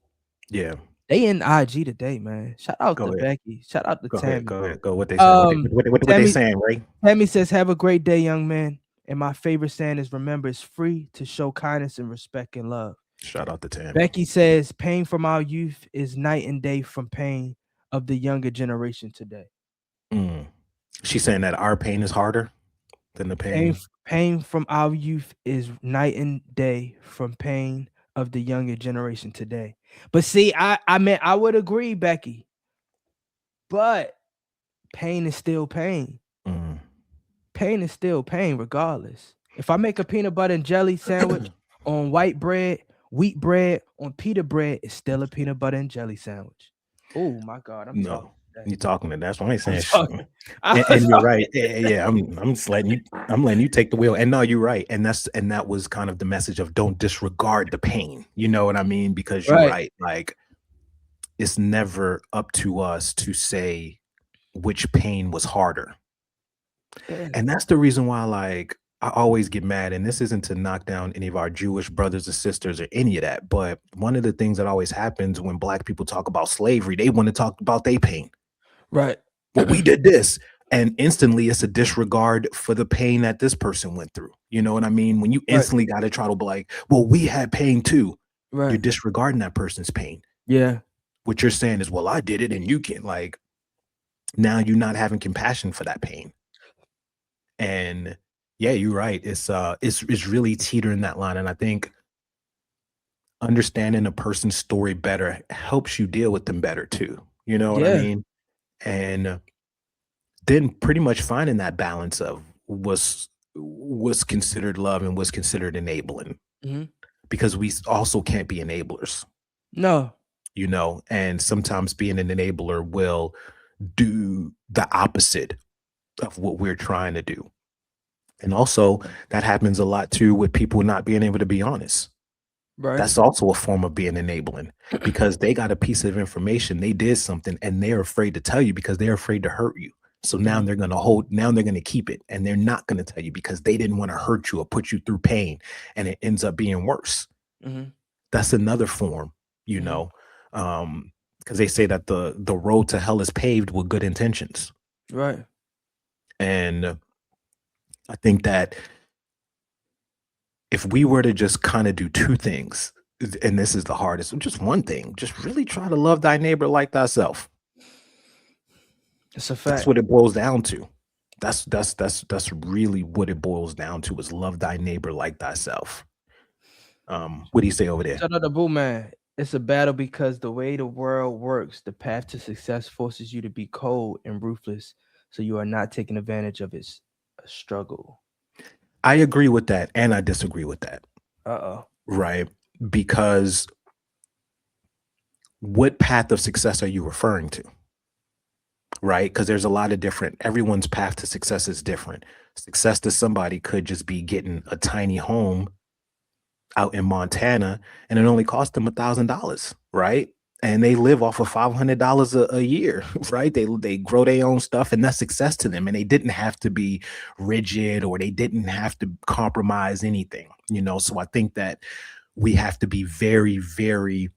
Yeah. They in IG today, man. Shout out to Becky. Shout out to Tammy. Go ahead. What they saying? What they saying, Ray? Tammy says, "Have a great day, young man." And my favorite saying is, "Remember, it's free to show kindness and respect and love." Shout out to Tammy. Becky says, "Pain from our youth is night and day from pain of the younger generation today." She's saying that our pain is harder than the pain. Pain from our youth is night and day from pain of the younger generation today. But see, I would agree, Becky. But pain is still pain. Pain is still pain, regardless. If I make a peanut butter and jelly sandwich on white bread, wheat bread, on pita bread, it's still a peanut butter and jelly sandwich. Oh my God, you're talking to that's why I ain't saying shit. And you're right. Yeah, I'm just letting you take the wheel. And no, you're right. And that was kind of the message of don't disregard the pain. You know what I mean? Because you're right. Like it's never up to us to say which pain was harder. Yeah. And that's the reason why, like, I always get mad, and this isn't to knock down any of our Jewish brothers or sisters or any of that, but one of the things that always happens when Black people talk about slavery, they want to talk about their pain. Right. Well, we did this, and instantly it's a disregard for the pain that this person went through. You know what I mean? When you instantly got to try to be like, well, we had pain too. Right. You're disregarding that person's pain. Yeah. What you're saying is, well, I did it and you can. Like, now you're not having compassion for that pain. And yeah, you're right. It's really teetering that line. And I think understanding a person's story better helps you deal with them better too. You know what I mean? And then pretty much finding that balance of what's considered love and what's considered enabling. Because we also can't be enablers. No. You know, and sometimes being an enabler will do the opposite of what we're trying to do. And also that happens a lot too with people not being able to be honest. Right. That's also a form of being enabling because they got a piece of information, they did something and they're afraid to tell you because they're afraid to hurt you. So now they're going to keep it and they're not going to tell you because they didn't want to hurt you or put you through pain and it ends up being worse. That's another form, you know, because they say that the road to hell is paved with good intentions. Right. And I think that if we were to just kind of do two things, and this is the hardest, just one thing, just really try to love thy neighbor like thyself. It's a fact. That's what it boils down to. That's really what it boils down to is love thy neighbor like thyself. What do you say over there? Shout out to Boo Man. It's a battle because the way the world works, the path to success forces you to be cold and ruthless, so you are not taking advantage of its struggle. I agree with that, and I disagree with that. Right? Because what path of success are you referring to? Right? Because there's a lot of everyone's path to success is different. Success to somebody could just be getting a tiny home out in Montana, and it only cost them $1,000, right? And they live off of $500 a year, right? They grow their own stuff, and that's success to them. And they didn't have to be rigid, or they didn't have to compromise anything, you know. So I think that we have to be very, very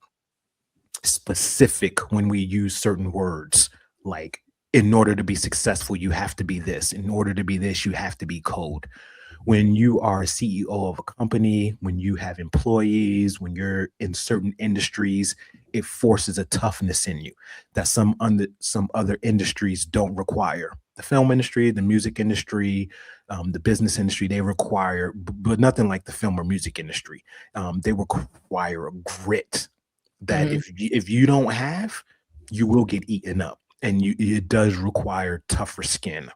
specific when we use certain words. Like, in order to be successful, you have to be this. In order to be this, you have to be cold. When you are a CEO of a company, when you have employees, when you're in certain industries, it forces a toughness in you that some other industries don't require. The film industry, the music industry, the business industry, they require, but nothing like the film or music industry. They require a grit that if you don't have, you will get eaten up, and it does require tougher skin.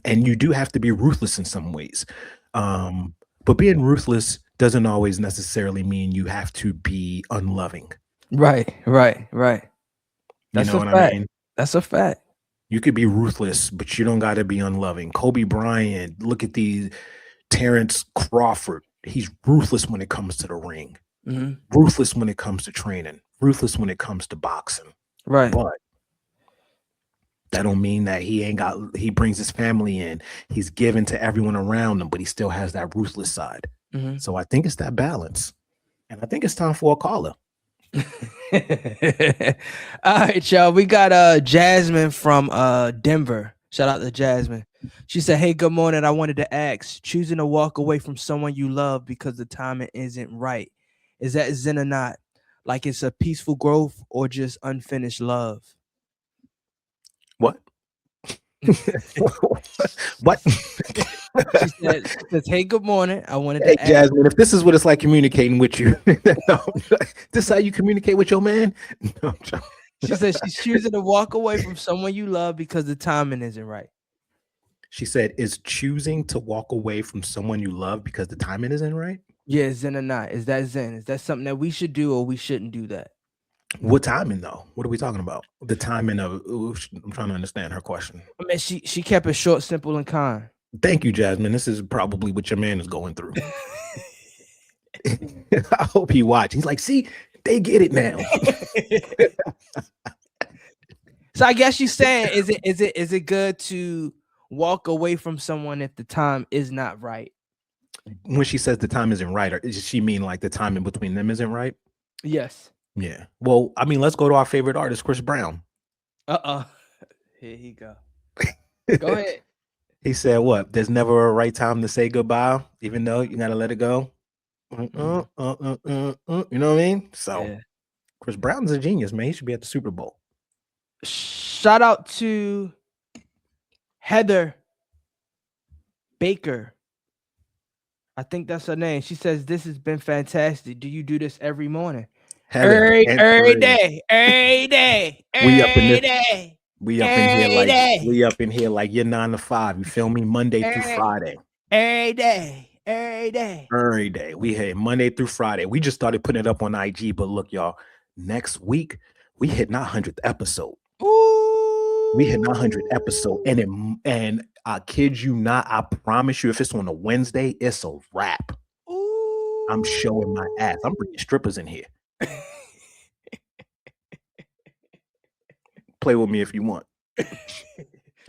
And you do have to be ruthless in some ways. But being ruthless doesn't always necessarily mean you have to be unloving. Right. That's you know what I mean? That's a fact. You could be ruthless, but you don't got to be unloving. Kobe Bryant, look at these. Terrence Crawford, he's ruthless when it comes to the ring. Ruthless when it comes to training. ruthless when it comes to boxing. Right. But that don't mean that he brings his family in. He's given to everyone around him, but he still has that ruthless side. Mm-hmm. So I think it's that balance. And I think it's time for a caller. All right, y'all. We got Jasmine from Denver. Shout out to Jasmine. She said, "Hey, good morning. I wanted to ask, choosing to walk away from someone you love because the timing isn't right, is that zen or not? Like it's a peaceful growth or just unfinished love?" What? What? She says, "Hey, good morning. I wanted Hey, to ask." Jasmine, if this is what it's like communicating with you, this is how you communicate with your man? No, I'm joking. She said she's choosing to walk away from someone you love because the timing isn't right. She said, is choosing to walk away from someone you love because the timing isn't right? Yeah, zen or not? Is that zen? Is that something that we should do or we shouldn't do that? What timing though? What are we talking about? The timing of, I'm trying to understand her question. I mean, she kept it short, simple, and kind. Thank you, Jasmine. This is probably what your man is going through. I hope he watched. He's like, see, they get it now. So I guess you're saying, is it good to walk away from someone if the time is not right? When she says the time isn't right, or does she mean like the time in between them isn't right? Yes. Yeah. Well, I mean, let's go to our favorite artist, Chris Brown. Here he go. Go ahead. He said, what? There's never a right time to say goodbye, even though you gotta let it go. You know what I mean? So Yeah. Chris Brown's a genius, man. He should be at the Super Bowl. Shout out to Heather Baker. I think that's her name. She says, "This has been fantastic. Do you do this every morning?" Heather, Every day. We up in this- day. We up in here like you're 9 to 5. You feel me? Monday through Friday. Every day. Every day. We hit Monday through Friday. We just started putting it up on IG, but look, y'all, next week we hit our 100th episode. Ooh. We hit our 100th episode, and I kid you not, I promise you, if it's on a Wednesday, it's a wrap. Ooh. I'm showing my ass. I'm bringing strippers in here. Play with me if you want.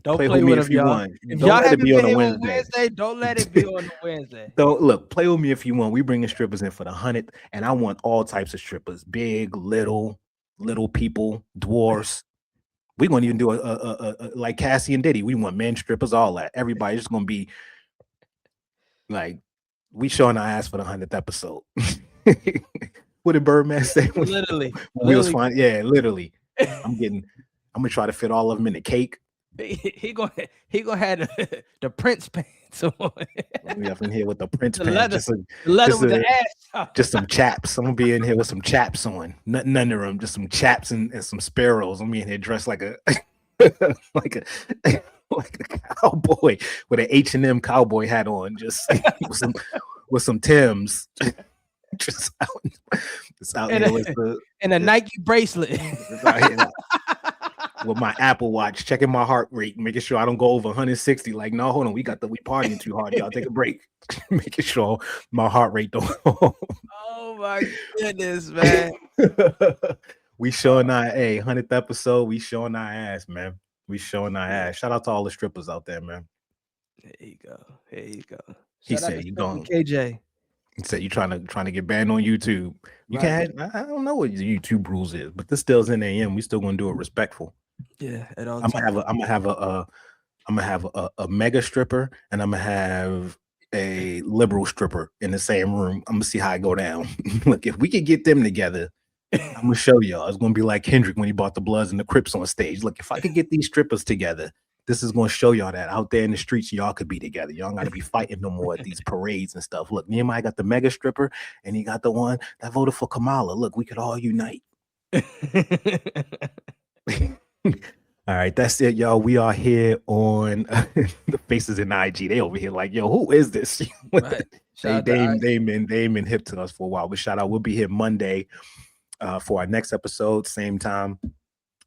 Don't play with me him, if you y'all. want. If Don't y'all let it haven't be on been a here on Wednesday. Wednesday, don't let it be on a Wednesday. Don't look. Play with me if you want. We bringing strippers in for the 100th, and I want all types of strippers: big, little people, dwarfs. We're gonna even do a like Cassie and Diddy. We want men strippers, all that. Everybody's just gonna be like, we showing our ass for the 100th episode. What did Birdman say? Literally. We was fine. Yeah, literally. I'm gonna try to fit all of them in the cake. He gonna have the Prince pants on. We up in here with the Prince The pants. leather with the ass. Just some chaps. I'm gonna be in here with some chaps on. Nothing under them. Just some chaps and some sparrows. I'm in here dressed like a like a cowboy with an H&M cowboy hat on. Just with some Timbs. Just out here with a Nike bracelet. With my Apple Watch, checking my heart rate, making sure I don't go over 160. Like, no, hold on, we partying too hard. Y'all take a break. Making sure my heart rate don't. Oh my goodness, man. We showing our 100th episode. We showing our ass, man. We showing our ass. Shout out to all the strippers out there, man. There you go. He said you going KJ. He said you trying to get banned on YouTube. You Right. can't. I don't know what the YouTube rules is, but this still's in AM. We still gonna do it respectful. Yeah, at all I'm times. gonna have a mega stripper, and I'm gonna have a liberal stripper in the same room. I'm gonna see how it go down. Look, if we could get them together, I'm gonna show y'all. It's gonna be like Kendrick when he brought the Bloods and the Crips on stage. Look, if I could get these strippers together, this is gonna show y'all that out there in the streets, y'all could be together. Y'all gotta be fighting no more at these parades and stuff. Look, Nehemiah got the mega stripper, and he got the one that voted for Kamala. Look, we could all unite. All right, that's it, y'all. We are here on the Faces in IG. They over here like, yo, who is this? Right. they ain't been hip to us for a while. But shout out, we'll be here Monday for our next episode, same time.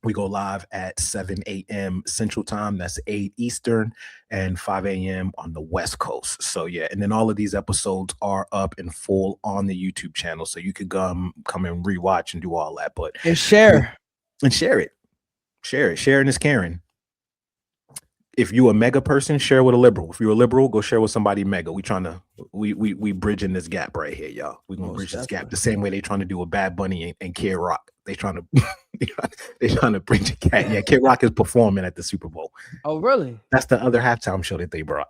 We go live at 7 a.m. Central Time. That's 8 Eastern and 5 a.m. on the West Coast. So yeah, and then all of these episodes are up in full on the YouTube channel. So you could come and rewatch and do all that. But and share. And share it. Share it. Sharing is caring. If you a mega person, share with a liberal. If you're a liberal, go share with somebody mega. We bridging this gap right here, y'all. We're gonna bridge this gap the same way they trying to do with Bad Bunny and Kid Rock. They trying to bridge a gap. Yeah, Kid Rock is performing at the Super Bowl. Oh, really? That's the other halftime show that they brought.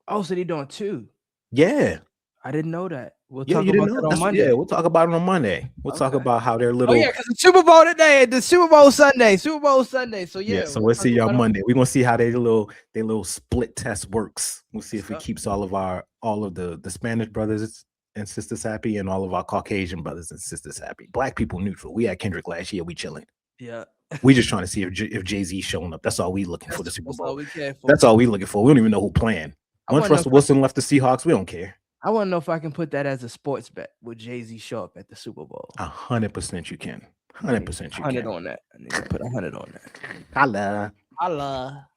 Oh, so they doing 2? Yeah. I didn't know that. We'll Yeah, talk you about didn't know? that on Monday. Yeah, we'll talk about it on Monday. We'll talk about how their little. Oh yeah, because the Super Bowl today, the Super Bowl Sunday. So yeah. So we'll see y'all Monday. We're gonna see how their little split test works. We'll see if it keeps all of the Spanish brothers and sisters happy, and all of our Caucasian brothers and sisters happy. Black people neutral. We had Kendrick last year. We chilling. Yeah. We just trying to see if Jay-Z's showing up. That's all we looking for the Super Bowl. All we care for. That's all we looking for. We don't even know who playing. Once Russell Wilson left the Seahawks, we don't care. I want to know if I can put that as a sports bet. Would Jay-Z show up at the Super Bowl? 100% you can. 100% you can. 100 on that. I need to put 100 on that. Holla. Holla.